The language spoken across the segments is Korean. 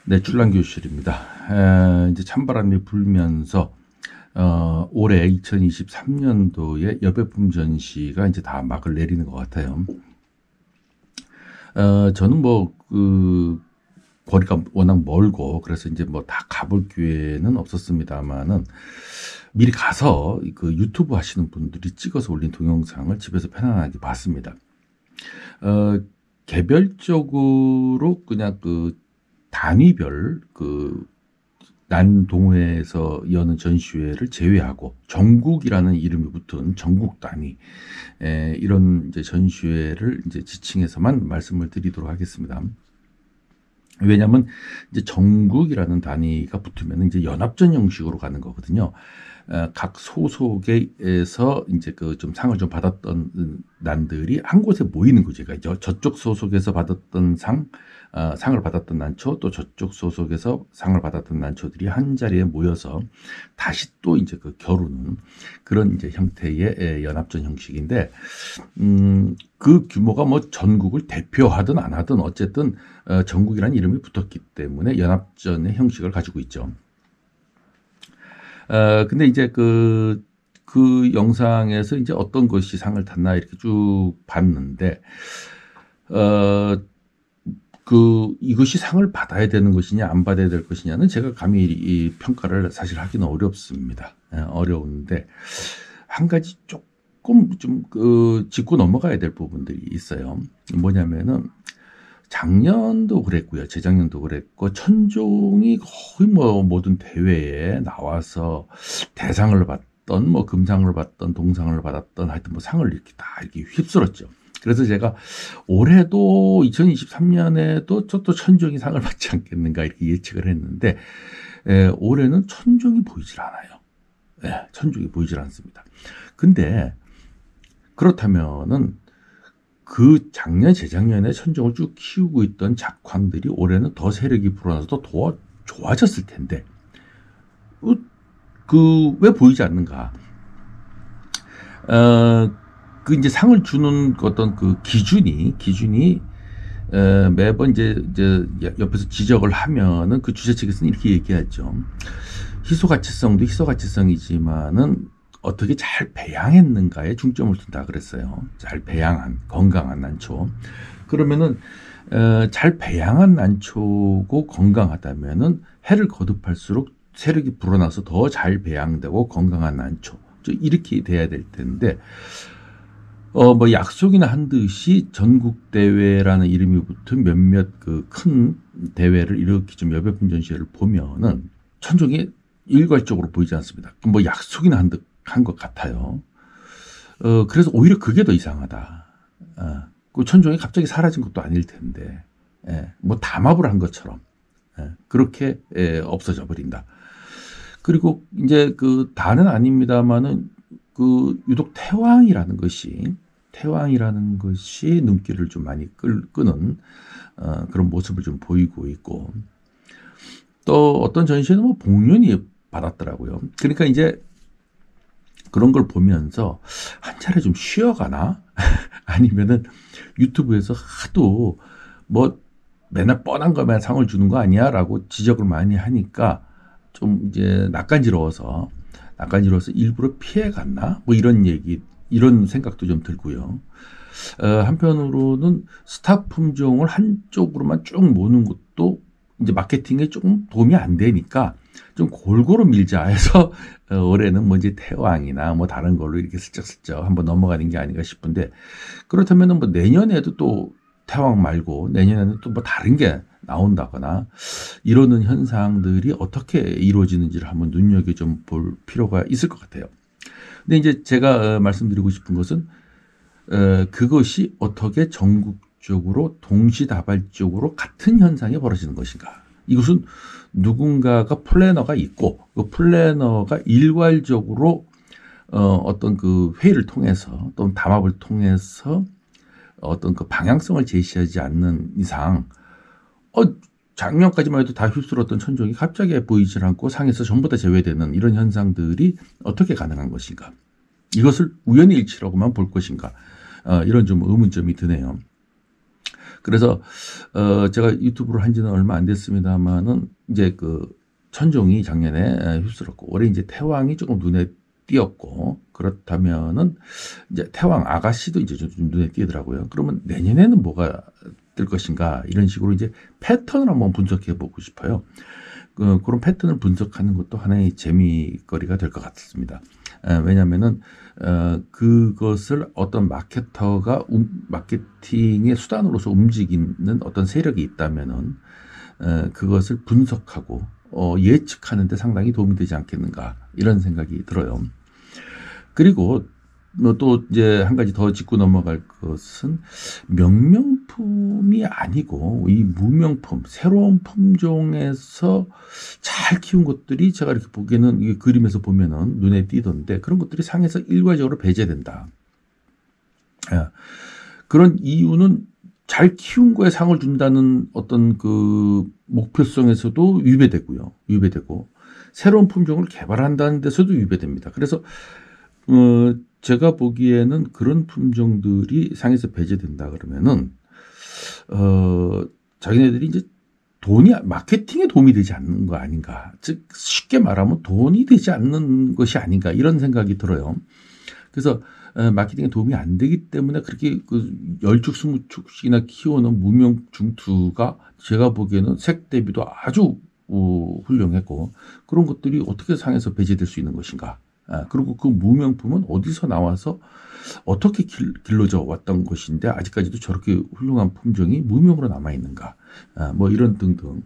네, 출란교실입니다. 이제 찬바람이 불면서 올해 2023년도에 여배품 전시가 이제 다 막을 내리는 것 같아요. 저는 거리가 워낙 멀고 그래서 이제 뭐 다 가볼 기회는 없었습니다만은 미리 가서 그 유튜브 하시는 분들이 찍어서 올린 동영상을 집에서 편안하게 봤습니다. 개별적으로 그냥 그 단위별 난동호회에서 여는 전시회를 제외하고 전국이라는 이름이 붙은 전국 단위 이런 이제 전시회를 이제 지칭해서만 말씀을 드리도록 하겠습니다. 왜냐하면 이제 전국이라는 단위가 붙으면 이제 연합전 형식으로 가는 거거든요. 각 소속에서 이제 좀 상을 좀 받았던 난들이 한 곳에 모이는 거죠. 그러니까 저쪽 소속에서 받았던 상을 받았던 난초, 또 저쪽 소속에서 상을 받았던 난초들이 한 자리에 모여서 다시 또 이제 겨루는 그런 이제 형태의 연합전 형식인데, 그 규모가 뭐 전국을 대표하든 안 하든 어쨌든 전국이라는 이름이 붙었기 때문에 연합전의 형식을 가지고 있죠. 근데 이제 그 영상에서 이제 어떤 것이 상을 탔나 이렇게 쭉 봤는데, 이것이 상을 받아야 되는 것이냐, 안 받아야 될 것이냐는 제가 감히 이 평가를 사실 하기는 어렵습니다. 어려운데, 한 가지 조금 좀 짚고 넘어가야 될 부분들이 있어요. 뭐냐면은, 작년도 그랬고요. 재작년도 그랬고, 천종이 거의 뭐 모든 대회에 나와서 대상을 받던, 뭐 금상을 받던, 동상을 받았던, 하여튼 뭐 상을 이렇게 다 이렇게 휩쓸었죠. 그래서 제가 올해도 2023년에도 또 천종이 상을 받지 않겠는가 이렇게 예측을 했는데, 올해는 천종이 보이질 않아요. 천종이 보이질 않습니다. 근데 그렇다면은 그 작년, 재작년에 천종을 쭉 키우고 있던 작황들이 올해는 더 세력이 불어나서 더 좋아졌을 텐데, 왜 보이지 않는가? 이제 상을 주는 어떤 기준이, 매번 이제 옆에서 지적을 하면은 그 주최 측에서는 이렇게 얘기하죠. 희소가치성도 희소가치성이지만은 어떻게 잘 배양했는가에 중점을 둔다 그랬어요. 잘 배양한, 건강한 난초. 그러면은, 잘 배양한 난초고 건강하다면은 해를 거듭할수록 세력이 불어나서 더 잘 배양되고 건강한 난초. 이렇게 돼야 될 텐데, 뭐 약속이나 한 듯이 전국대회라는 이름이 붙은 몇몇 큰 대회를 이렇게 좀 여배품 전시회를 보면은 천종이 일괄적으로 보이지 않습니다. 뭐 약속이나 한 것 같아요. 그래서 오히려 그게 더 이상하다. 그 천종이 갑자기 사라진 것도 아닐 텐데, 뭐 담합을 한 것처럼, 그렇게, 없어져 버린다. 그리고 이제 다는 아닙니다만은 유독 태왕이라는 것이 눈길을 좀 많이 끄는, 그런 모습을 좀 보이고 있고, 또 어떤 전시회는 뭐 복륜이 받았더라고요. 그러니까 이제 그런 걸 보면서 한 차례 좀 쉬어가나? 아니면은 유튜브에서 하도 뭐 맨날 뻔한 거만 상을 주는 거 아니야? 라고 지적을 많이 하니까 좀 이제 낯간지러워서 일부러 피해갔나? 뭐 이런 생각도 좀 들고요. 한편으로는 스타 품종을 한쪽으로만 쭉 모는 것도 이제 마케팅에 조금 도움이 안 되니까 좀 골고루 밀자 해서 올해는 뭐 이제 태왕이나 뭐 다른 걸로 이렇게 슬쩍슬쩍 한번 넘어가는 게 아닌가 싶은데, 그렇다면은 뭐 내년에도 또 태왕 말고 내년에는 또 뭐 다른 게 나온다거나 이러는 현상들이 어떻게 이루어지는지를 한번 눈여겨 좀 볼 필요가 있을 것 같아요. 근데 이제 제가 말씀드리고 싶은 것은 그것이 어떻게 전국적으로 동시다발적으로 같은 현상이 벌어지는 것인가. 이것은 누군가가 플래너가 있고 그 플래너가 일괄적으로 어떤 회의를 통해서 또는 담합을 통해서 어떤 방향성을 제시하지 않는 이상 작년까지만 해도 다 휩쓸었던 천종이 갑자기 보이질 않고 상에서 전부 다 제외되는 이런 현상들이 어떻게 가능한 것인가. 이것을 우연의 일치라고만 볼 것인가. 이런 좀 의문점이 드네요. 그래서 제가 유튜브를 한 지는 얼마 안 됐습니다만은 이제 그 천종이 작년에 휩쓸었고 올해 이제 태왕이 조금 눈에 띄었고 그렇다면은 이제 태왕 아가씨도 이제 좀 눈에 띄더라고요. 그러면 내년에는 뭐가 뜰 것인가 이런 식으로 이제 패턴을 한번 분석해 보고 싶어요. 그런 패턴을 분석하는 것도 하나의 재미거리가 될 것 같습니다. 왜냐하면은 그것을 어떤 마케터가 마케팅의 수단으로서 움직이는 어떤 세력이 있다면은 그것을 분석하고 예측하는 데 상당히 도움이 되지 않겠는가 이런 생각이 들어요. 그리고 또 이제 한 가지 더 짚고 넘어갈 것은 명명품이 아니고 이 무명품, 새로운 품종에서 잘 키운 것들이 제가 이렇게 보기에는 이 그림에서 보면은 눈에 띄던데 그런 것들이 상에서 일괄적으로 배제된다. 그런 이유는 잘 키운 거에 상을 준다는 어떤 그 목표성에서도 위배되고요. 위배되고 새로운 품종을 개발한다는 데서도 위배됩니다. 그래서 제가 보기에는 그런 품종들이 상에서 배제된다 그러면은 자기네들이 이제 돈이 마케팅에 도움이 되지 않는 거 아닌가. 즉 쉽게 말하면 돈이 되지 않는 것이 아닌가 이런 생각이 들어요. 그래서 마케팅에 도움이 안 되기 때문에 그렇게 그 10축 20축씩이나 키우는 무명 중투가 제가 보기에는 색 대비도 아주 훌륭했고 그런 것들이 어떻게 상에서 배제될 수 있는 것인가. 그리고 그 무명품은 어디서 나와서 어떻게 길러져 왔던 것인데 아직까지도 저렇게 훌륭한 품종이 무명으로 남아있는가. 뭐 이런 등등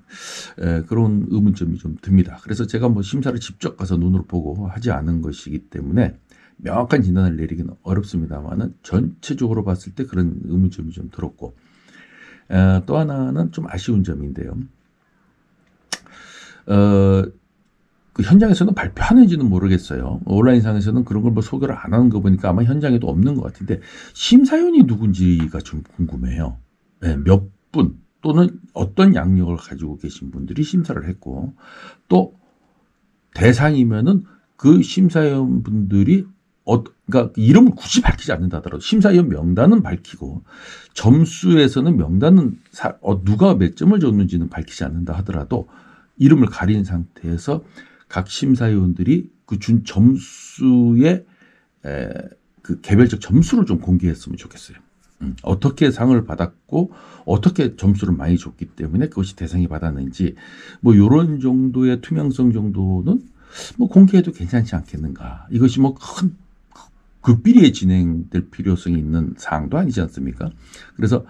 그런 의문점이 좀 듭니다. 그래서 제가 뭐 심사를 직접 가서 눈으로 보고 하지 않은 것이기 때문에 명확한 진단을 내리기는 어렵습니다만은 전체적으로 봤을 때 그런 의문점이 좀 들었고 또 하나는 좀 아쉬운 점인데요. 그 현장에서는 발표하는지는 모르겠어요. 온라인상에서는 그런 걸 뭐 소개를 안 하는 거 보니까 아마 현장에도 없는 것 같은데 심사위원이 누군지가 좀 궁금해요. 네, 몇 분 또는 어떤 양력을 가지고 계신 분들이 심사를 했고 또 대상이면은 그 심사위원분들이 그러니까 이름을 굳이 밝히지 않는다 하더라도 심사위원 명단은 밝히고 점수에서는 명단은 누가 몇 점을 줬는지는 밝히지 않는다 하더라도 이름을 가린 상태에서 각 심사위원들이 그 준 점수의 그 개별적 점수를 좀 공개했으면 좋겠어요. 어떻게 상을 받았고 어떻게 점수를 많이 줬기 때문에 그것이 대상이 받았는지 뭐 이런 정도의 투명성 정도는 뭐 공개해도 괜찮지 않겠는가. 이것이 뭐 큰 극비리에 진행될 필요성이 있는 사항도 아니지 않습니까? 그래서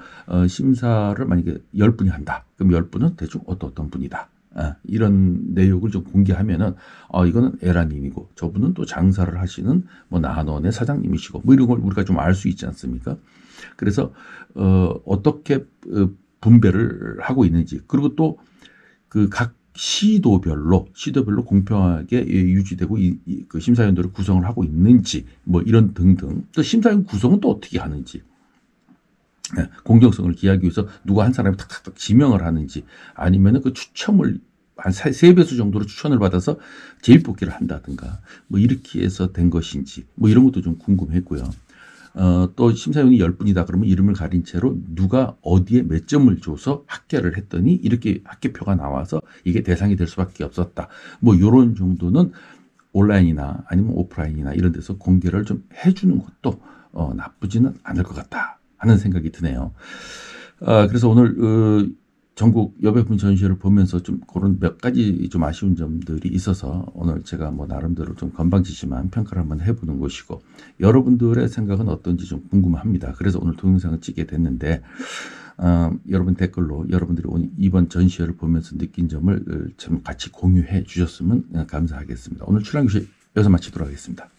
심사를 만약에 10분이 한다. 그럼 10분은 대충 어떤 분이다. 이런 내용을 좀 공개하면은 이거는 에라님이고 저분은 또 장사를 하시는 뭐 나한원의 사장님이시고 뭐 이런 걸 우리가 좀 알 수 있지 않습니까? 그래서 어떻게 분배를 하고 있는지 그리고 또 그 각 시도별로 공평하게 유지되고 그 심사위원들을 구성을 하고 있는지 뭐 이런 등등 또 심사위원 구성은 또 어떻게 하는지 공정성을 기하기 위해서 누가 한 사람이 탁탁탁 지명을 하는지 아니면은 그 추첨을 한 3배수 정도로 추천을 받아서 재입뽑기를 한다든가 뭐 이렇게 해서 된 것인지 뭐 이런 것도 좀 궁금했고요. 또 심사위원이 10분이다 그러면 이름을 가린 채로 누가 어디에 몇 점을 줘서 합계를 했더니 이렇게 합계표가 나와서 이게 대상이 될 수밖에 없었다. 뭐 이런 정도는 온라인이나 아니면 오프라인이나 이런 데서 공개를 좀 해주는 것도 나쁘지는 않을 것 같다 하는 생각이 드네요. 그래서 오늘 전국 여백품 전시회를 보면서 좀 그런 몇 가지 좀 아쉬운 점들이 있어서 오늘 제가 뭐 나름대로 좀 건방지지만 평가를 한번 해보는 것이고 여러분들의 생각은 어떤지 좀 궁금합니다. 그래서 오늘 동영상을 찍게 됐는데 여러분 댓글로 여러분들이 이번 전시회를 보면서 느낀 점을 좀 같이 공유해 주셨으면 감사하겠습니다. 오늘 출랑교실 여기서 마치도록 하겠습니다.